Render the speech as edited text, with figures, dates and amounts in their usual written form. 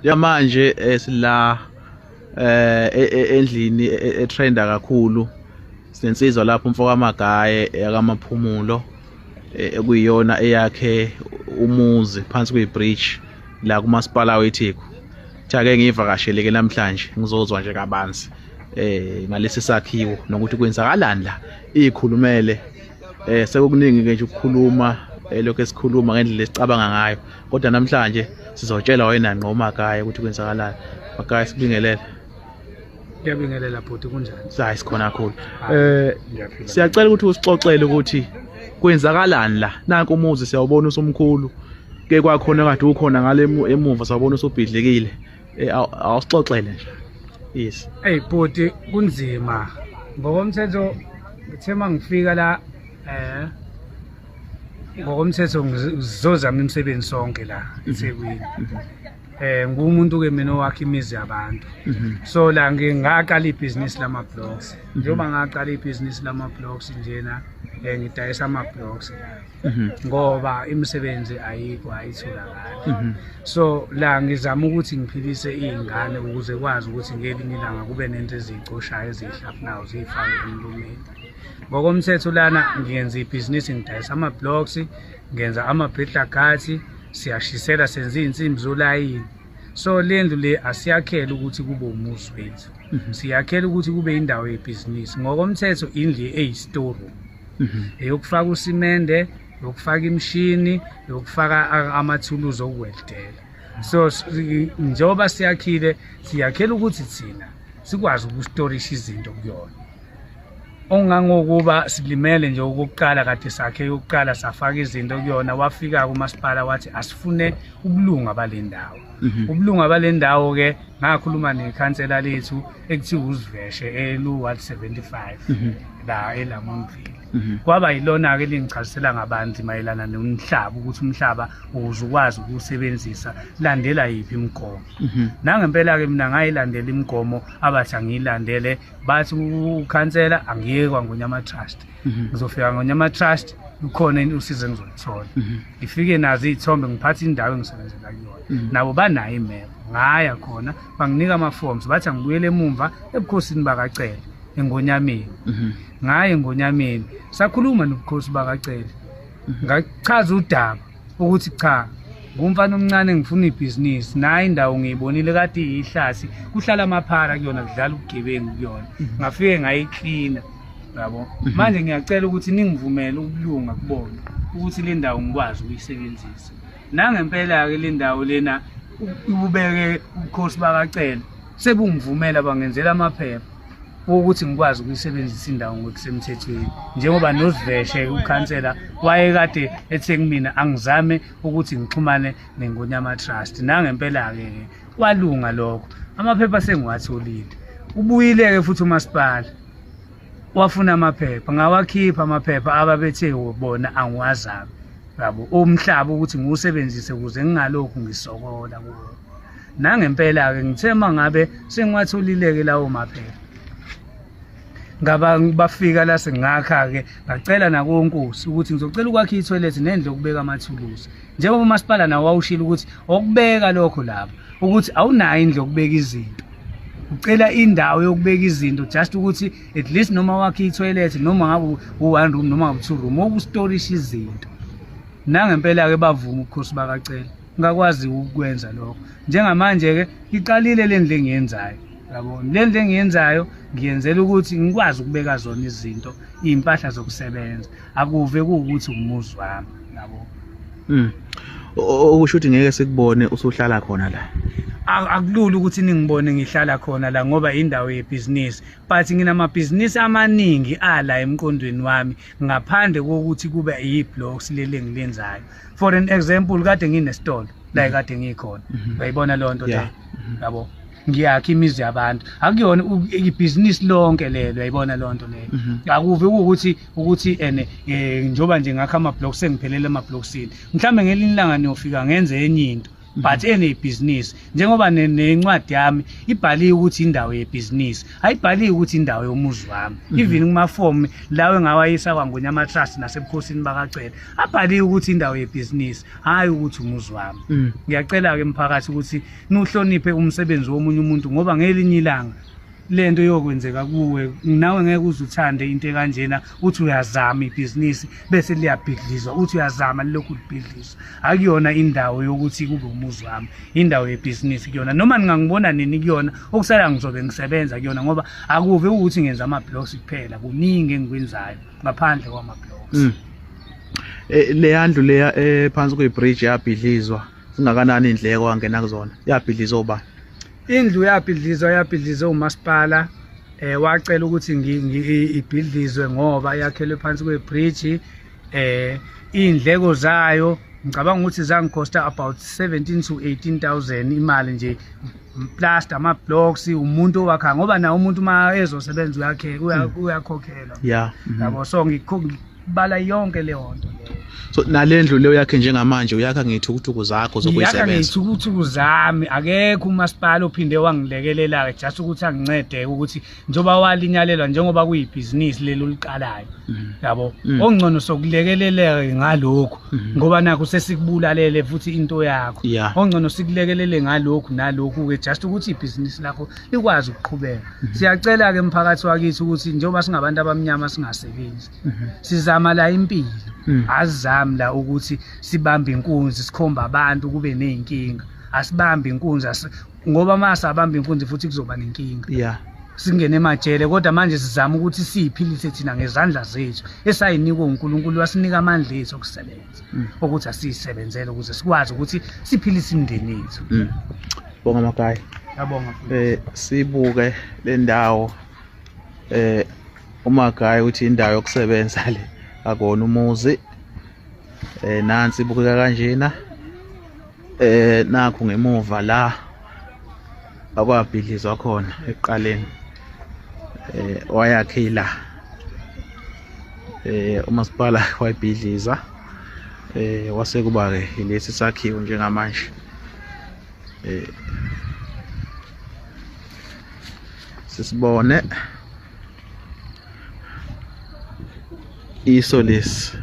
Yamanje sila endlini etrenda kakhulu sinensizwa lapho umfoka amagaye yakamaphumulo ekuyiyona eyakhe umuzi phansi kwebridge la kumasipala weTheku. Thake ngivakashele ke namhlanje ngizozwa nje kabanzi ngalesi sakhiwo nokuthi kwenzakalani la ikhulumele sekukuningi ke nje ukukhuluma lokho esikhuluma ngendlela esicabanga ngayo kodwa namhlanje sizotshela wena ngqo Magaye ukuthi kwenzakalani. Magaye sibingelele. Ngiyabingelela bhuti kunjani? Sayi sikhona kakhulu. Siyacela ukuthi usixoxele ukuthi kwenzakalani la. Nanku umuzi siyawubona usomkhulu. Ke kwakhona kade ukhona ngale emuva sawubona usubhidlikile. Awusixoxele nje. Yes. Hey bhuti kunzima. Ngokomthetho ngithema ngifika la ngokomthetho ngizozama imisebenzi sonke la eThekwini. Ngumuntu ke mina owakhe imizi yabantu. So la ngingaqala ibhizinisi lama blocks. Njengoba ngaqala ibhizinisi lama blocks njena ngidayisa ama blocks ngoba imisebenzi ayikho ayitholakala. So la ngizama ukuthi ngiphilise izingane ukuze kwazi ukuthi ngelinye ilanga kube nento ezicoshayo ezihlafunayo zifake emlomeni. Ngokomthetho lana ngiyenza ibhizinisi ngidayisa ama blocks, ngenza ama bridge guards, siyashisela senza izinsimbi zolayini. So lendlu le asiyakhela ukuthi kube umuzi wethu. Siyakhela ukuthi kube indawo yebhizinisi. Ngokomthetho indlu eyistore. Eyokufaka usimende, yokufaka imishini, yokufaka amathuluzi okweldela. So njengoba siyakhela ukuthi thina sikwazi ukustorisha izinto kuyona. Ongangokuba silimele nje ukuqala kade sakhe yokuqala safaka izinto kuyona wafika kumasipala wathi asifune ubulunga balendawo. Ubulunga balendawo ke ngakhuluma nekhansela lethu ekuthiwa uziveshe elu-Ward 75 la eLamontville. Kwaba yilona ke lingichazisela ngabanzi mayelana nomhlaba ukuthi umhlaba uzukwazi ukusebenzisa landela yipi imigomo. Nangempela ke mina ngayilandela imigomo abathi angiyilandele bathi ukhansela angiyekwa ngoNyama Trust. Ngizofika ngoNyama Trust ukhona usizo engizolithola. Ngifike nazo izithombe ngiphatha indawo engisebenzela kuyona. Nabo banayo imap. Ngaya khona banginika ama forms bathi angibuyele emuva ebukhosini bakacela eNgonyameni. Ngaye eNgonyameni sakhuluma nobukhosi bakacela. Ngachaza udaba ukuthi cha ngumfana omncane ngifuna ibhizinisi nayi indawo ngiyibonile kade iyihlasi kuhlala amaphara kuyona kudlala ubugebengu kuyona. Ngafike ngayicleana yabo. Manje ngiyacela ukuthi ningivumele ubulunga kubona ukuthi le ndawo ngikwazi ukuyisebenzisa. Nangempela ke le ndawo lena ubeke ubukhosi bakacela sebungivumela bangenzela amaphepha ukuthi ngikwazi ukuyisebenzisa indawo ngokusemthethweni njengoba noziveshe ukhansela wayekade ethe kumina angizame ukuthi ngixhumane neNgonyama Trust. Nangempela ke walunga lokho amaphepha sengiwatholile. Ubuyile ke futhi umasipala wafuna amaphepha ngawakhipha amaphepha ababethe bona angiwazami yabo umhlaba ukuthi ngiwusebenzise ukuze ngingalokhu ngisokola kuwo. Nangempela ke ngithe mangabe sengiwatholile ke lawo maphepha ngaba bafika la sengakha ke ngacela nakonkosi ukuthi ngizocela ukwakha itoilet nendlu yokubeka amathuluzi njengoba umasipala nawo wawushila ukuthi okubeka lokho lapha ukuthi awunayo indlu yokubeka izinto ucela indawo yokubeka izinto just ukuthi at least noma wakha itoilet noma ngabe u1 room noma 2 room okustorisha izinto. Nangempela ke bavuma ubukhosi bakacela ngakwazi ukwenza lokho. Njengamanje ke iqalile lendle engiyenzayo yabona lendle engiyenzayo ngiyenzela ukuthi ngikwazi ukubeka zona izinto impahla zokusebenza akuve ukuthi umuzi wami yabo. Okusho ukuthi ngeke sikubone usuhlala khona la. Akulula ukuthi ningibone ngihlala khona la ngoba indawo yebhizinisi but nginamabhizinisi amaningi ala emqondweni wami ngaphandle kokuthi kube yiblocks leli engilenzayo. For an example kade nginestore la kade ngikhona uyayibona lonto le yabo. Ngiyakha imizi yabantu akuyona ibhizinisi lonke lelo uyayibona lonto leyo. Akuve ukuthi njoba nje ngakha ama blocks sengiphelele ama blocksini mhlambe ngelinye ilanga niyofika ngenze enye into but enebhizinisi njengoba nencwadi yami ibhaliwe ukuthi indawo yebhizinisi ayibhaliwe ukuthi indawo yomuzi wami even kumafomu lawo engawayisa kwaNgonyama Trust nasebukhosini bakacela abhaliwe ukuthi indawo yebhizinisi hayi ukuthi umuzi wami. Ngiyacela ke emphakathi ukuthi nuhloniphe umsebenzi womunye umuntu ngoba ngelinye ilanga lento yokwenzeka kuwe nawe ngeke uzuthande into kanjena uthi uyazama ibhizinisi bese liyabhidlizwa uthi uyazama lokhu libhidlizwa akuyona indawo yokuthi kube umuzi wami indawo yebhizinisi kuyona noma ngingangibona nini kuyona okusala ngizobe ngisebenza kuyona ngoba akuve ukuthi ngenza ama blocks kuphela kuningi engikwenzayo ngaphandle kwama blocks. Le yandlu leya phansi kwebridge yabhidlizwa singakanani indleko wangena kuzona yabhidlizwa oba indlu yabhidlizwa umasipala wacela ukuthi ibhidlizwe ngoba yakhelwe phansi kwebridge indleko zayo ngicabanga ukuthi zangikhosta about 17 to 18,000 imali nje plus ama blocks umuntu owakha ngoba na umuntu uma ezosebenza uyakhokhelwa yabo so ngikubala yonke le nto. So nalendlu leyo yakhe njengamanje uyakha ngeyithukuthukhu zakho zokuyisebenza. Yakha ngeyithukuthukhu zami akekho umasipala ophinde wangilekelela just ukuthi angincede ukuthi njoba walinyalelwa njengoba kuyibhizinisi lelo liqalayo yabo ongcono sokulekeleleka ngalokho ngoba nakho sesikubulalele futhi into yakho ongcono sikulekelele ngalokho nalokho ke just ukuthi ibhizinisi lakho likwazi ukuqhubeka. Siyacela ke emphakathi wakithi ukuthi njengoba singabantu abamnyama singasebenzi sizama la impilo azami la ukuthi sibambe inkunzi sikhomba abantu kube nezinkinga asibambe inkunzi ngoba mase abambe inkunzi futhi kuzoba nenkinga singene emajele kodwa manje sizama ukuthi siyiphilise thina ngezandla zethu esayinikwa uNkulunkulu wasinika amandla ethu okusebenza ukuthi asisebenzele ukuze sikwazi ukuthi siphilise imindeni yethu. Bonga Magaya. Yabonga. Sibuke le ndawo uMagaya uthi indawo yokusebenza le akona umuzi nansi ibukeka kanjena nakho ngemuva la akwabhidlizwa khona eqaleni wayakhe la umasipala wayibhidliza wase kuba ke ilesi sakhiwo njengamanje sisibone iso lesi